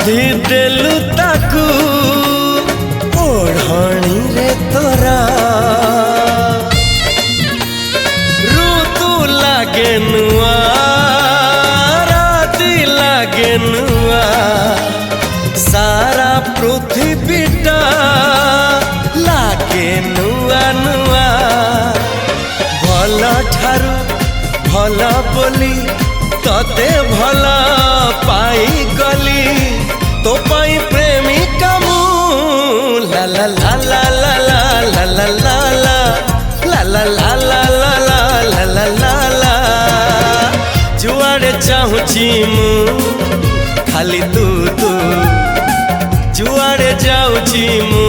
बांधी देलु ताकू ओढ़णी रे तोरा ऋतु लागे नुआ राति लागे नुआ सारा पृथ्वीटा लागे नुआ नुआ भल ठारू भल बोली तते भल पाई गली तो पाई प्रेमिका मु ला ला ला ला ला ला ला ला ला ला ला ला ला ला ला ला ला जुआड़े चाहूची मु खाली तू तू जुआड़े जाऊची मु